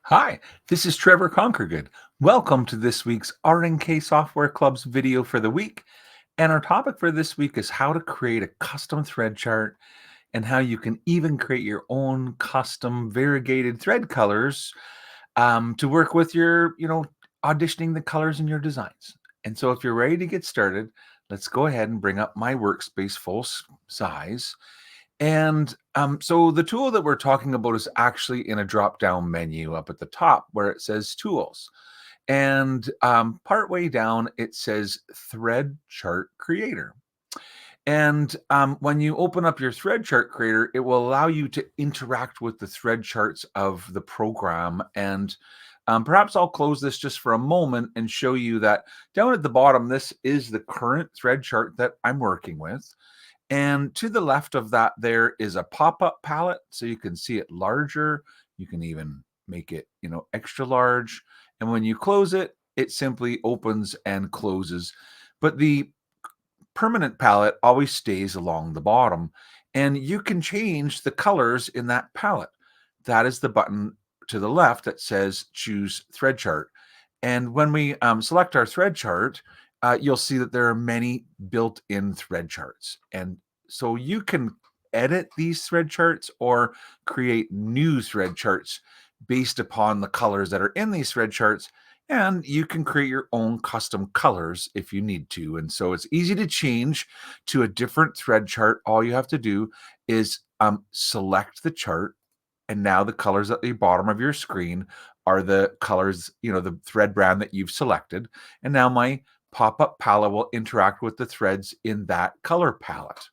Hi, this is Trevor Conkergood. Welcome to this week's RNK Software Club's video for the week. And our topic for this week is how to create a custom thread chart and how you can even create your own custom variegated thread colors to work with your, auditioning the colors in your designs. And so if you're ready to get started, let's go ahead and bring up my workspace size. And so the tool that we're talking about is actually in a drop-down menu up at the top where it says Tools. And partway down, it says Thread Chart Creator. And when you open up your thread chart creator, it will allow you to interact with the thread charts of the program. And perhaps I'll close this just for a moment and show you that down at the bottom, this is the current thread chart that I'm working with. And to the left of that, there is a pop-up palette, so you can see it larger. You can even make it, extra large. And when you close it, it simply opens and closes. But the permanent palette always stays along the bottom, and you can change the colors in that palette. That is the button to the left that says Choose Thread Chart. And when we select our thread chart, you'll see that there are many built-in thread charts. And so you can edit these thread charts or create new thread charts based upon the colors that are in these thread charts. And you can create your own custom colors if you need to. And so it's easy to change to a different thread chart. All you have to do is select the chart. And now the colors at the bottom of your screen are the colors, the thread brand that you've selected. And now my pop-up palette will interact with the threads in that color palette.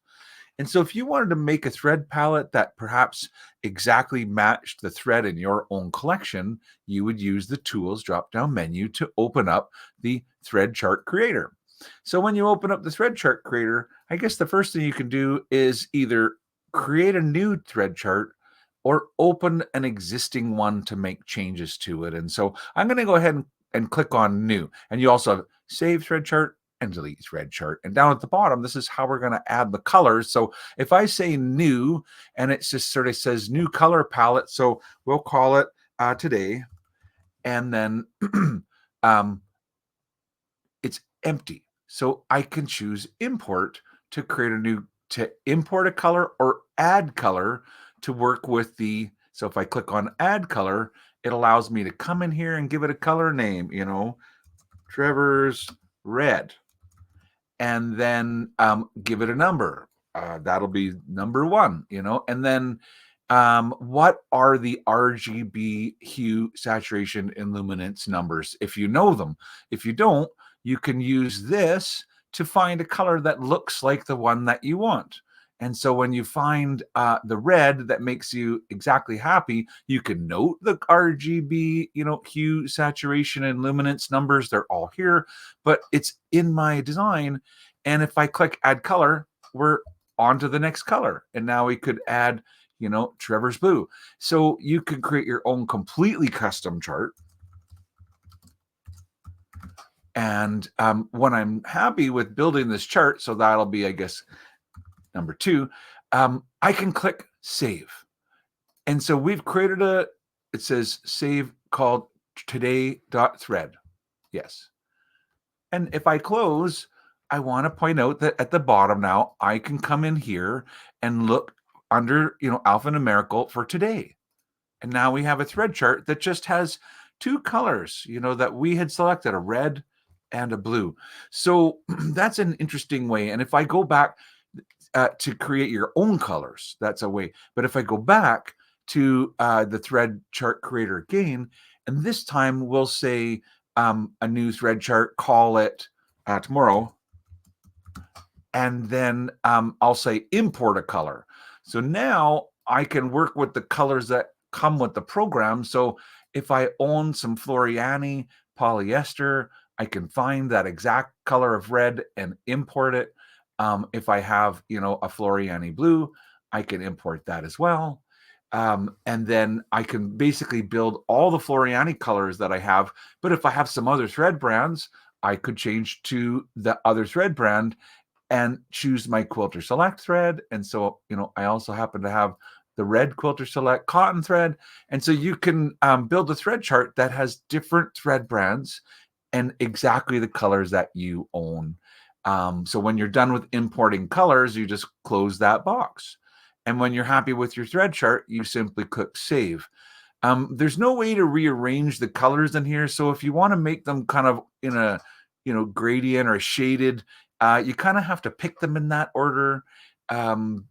And so if you wanted to make a thread palette that perhaps exactly matched the thread in your own collection, you would use the Tools drop-down menu to open up the Thread Chart Creator. So when you open up the Thread Chart Creator, I guess the first thing you can do is either create a new thread chart or open an existing one to make changes to it. And so I'm going to go ahead and click on New. And you also have Save Thread Chart and Delete Thread Chart. And down at the bottom, this is how we're going to add the colors. So if I say New, and it just sort of says New Color Palette, so we'll call it Today, and then it's empty. So I can choose Import to create to import a color or add color to work with so if I click on add color, it allows me to come in here and give it a color name, Trevor's Red, and then give it a number. That'll be number 1, and then what are the RGB hue, saturation, and luminance numbers if you know them. If you don't, you can use this to find a color that looks like the one that you want. And so when you find the red that makes you exactly happy, you can note the RGB, hue, saturation, and luminance numbers. They're all here, but it's in my design. And if I click add color, we're on to the next color. And now we could add, Trevor's Blue. So you can create your own completely custom chart. And when I'm happy with building this chart, so that'll be, I guess, number 2, I can click Save. And so we've created it says save called today.thread. Yes. And if I close, I want to point out that at the bottom now, I can come in here and look under, alphanumerical for today. And now we have a thread chart that just has 2 colors, that we had selected, a red and a blue. So that's an interesting way. And if I go back to create your own colors, that's a way. But if I go back to the thread chart creator again, and this time we'll say a new thread chart, call it tomorrow. And then I'll say import a color. So now I can work with the colors that come with the program. So if I own some Floriani polyester, I can find that exact color of red and import it. If I have, a Floriani blue, I can import that as well. And then I can basically build all the Floriani colors that I have. But if I have some other thread brands, I could change to the other thread brand and choose my quilter select thread. And so, I also happen to have the red Quilter Select cotton thread. And so you can build a thread chart that has different thread brands and exactly the colors that you own. So when you're done with importing colors, you just close that box. And when you're happy with your thread chart, you simply click save. There's no way to rearrange the colors in here. So if you want to make them kind of in a, gradient or shaded, you kind of have to pick them in that order. Um,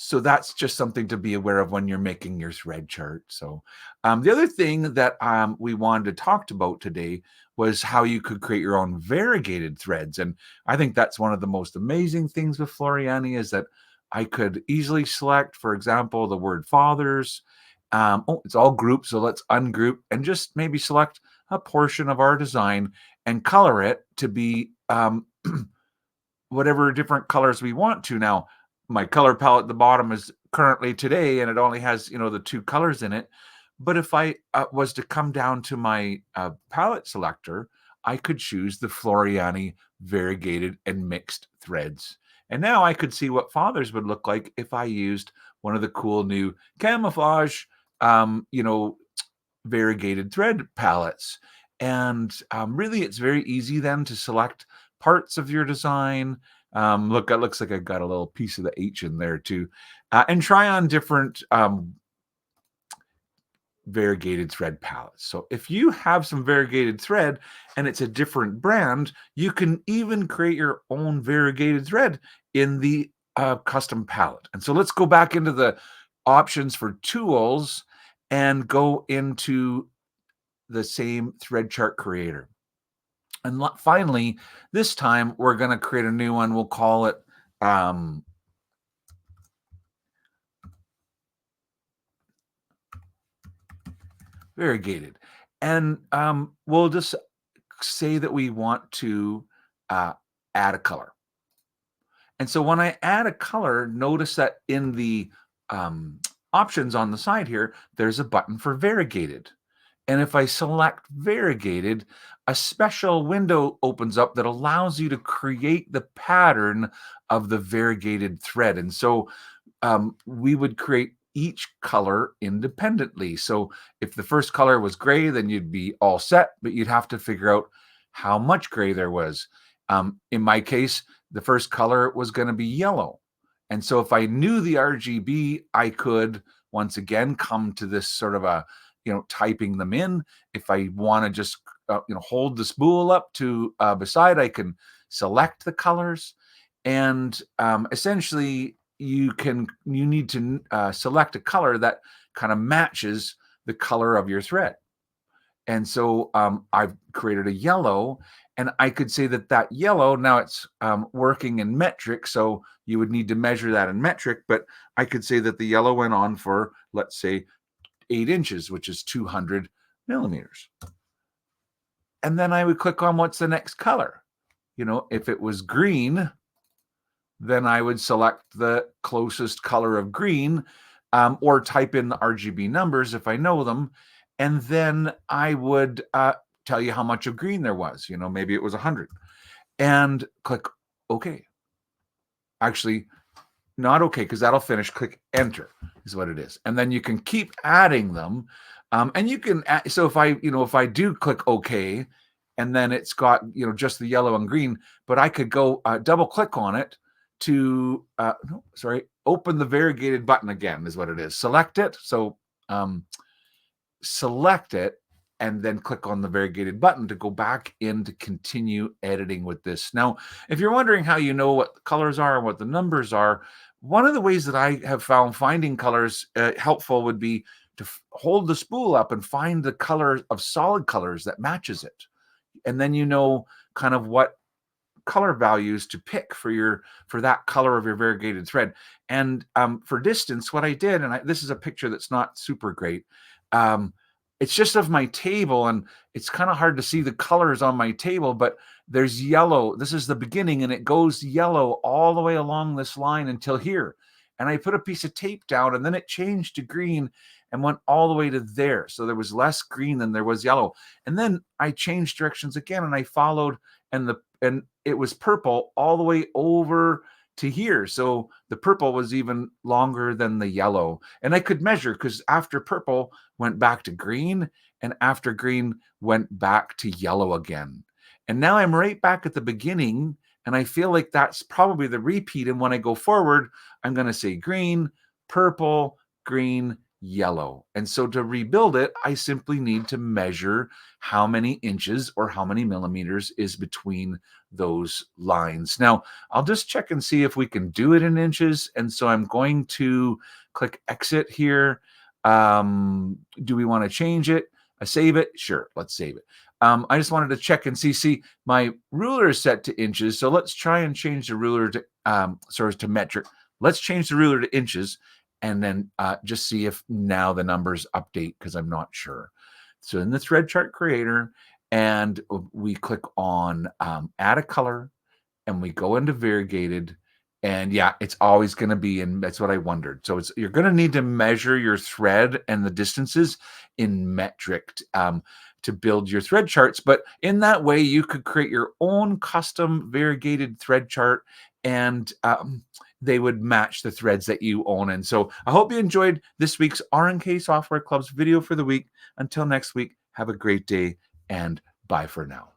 so that's just something to be aware of when you're making your thread chart. So the other thing that we wanted to talk about today was how you could create your own variegated threads. And I think that's one of the most amazing things with Floriani is that I could easily select, for example, the word fathers. It's all grouped, so let's ungroup and just maybe select a portion of our design and color it to be whatever different colors we want to. Now, my color palette at the bottom is currently today, and it only has, the two colors in it. But if I was to come down to my palette selector, I could choose the Floriani variegated and mixed threads. And now I could see what fathers would look like if I used one of the cool new camouflage, variegated thread palettes. And really, it's very easy then to select parts of your design. Look, it looks like I got a little piece of the H in there too. And try on different variegated thread palettes. So if you have some variegated thread and it's a different brand, you can even create your own variegated thread in the custom palette. And so let's go back into the options for tools and go into the same thread chart creator. And finally, this time we're going to create a new one. We'll call it variegated. And we'll just say that we want to add a color. And so when I add a color, notice that in the options on the side here, there's a button for variegated. And if I select variegated, a special window opens up that allows you to create the pattern of the variegated thread. And so we would create each color independently. So if the first color was gray, then you'd be all set, but you'd have to figure out how much gray there was. In my case, the first color was going to be yellow. And so if I knew the RGB, I could once again come to this sort of a, typing them in. If I want to just, hold the spool up to beside, I can select the colors. And essentially, you need to select a color that kind of matches the color of your thread. And so I've created a yellow, and I could say that yellow, now it's working in metric, so you would need to measure that in metric, but I could say that the yellow went on for, let's say, 8 inches, which is 200 millimeters. And then I would click on what's the next color. If it was green, then I would select the closest color of green, or type in the RGB numbers if I know them. And then I would tell you how much of green there was. Maybe it was 100. And click OK. Actually, not OK, because that'll finish. Click enter is what it is. And then you can keep adding them. And you can add, so if I do click OK, and then it's got, just the yellow and green, but I could go double click on it to, open the variegated button again is what it is. Select it. So select it and then click on the variegated button to go back in to continue editing with this. Now, if you're wondering how you know what the colors are and what the numbers are, one of the ways that I have found finding colors helpful would be to hold the spool up and find the color of solid colors that matches it. And then kind of what color values to pick for that color of your variegated thread. And for distance, what I did, and this is a picture that's not super great. It's just of my table, and it's kind of hard to see the colors on my table, but there's yellow. This is the beginning, and it goes yellow all the way along this line until here. And I put a piece of tape down, and then it changed to green and went all the way to there. So there was less green than there was yellow. And then I changed directions again, and I followed, and it was purple all the way over to here. So the purple was even longer than the yellow. And I could measure because after purple went back to green, and after green went back to yellow again. And now I'm right back at the beginning. And I feel like that's probably the repeat. And when I go forward, I'm going to say green, purple, green, yellow. And so to rebuild it, I simply need to measure how many inches or how many millimeters is between those lines. Now, I'll just check and see if we can do it in inches. And so I'm going to click exit here. Do we want to change it? Save it? Sure, let's save it. I just wanted to check and see my ruler is set to inches. So let's try and change the ruler to, to metric. Let's change the ruler to inches and then just see if now the numbers update because I'm not sure. So in the thread chart creator, and we click on add a color, and we go into variegated, and yeah, it's always going to be in, that's what I wondered. So you're going to need to measure your thread and the distances in metric to build your thread charts. But in that way, you could create your own custom variegated thread chart, and they would match the threads that you own. And so I hope you enjoyed this week's R&K Software Club's video for the week. Until next week, have a great day, and bye for now.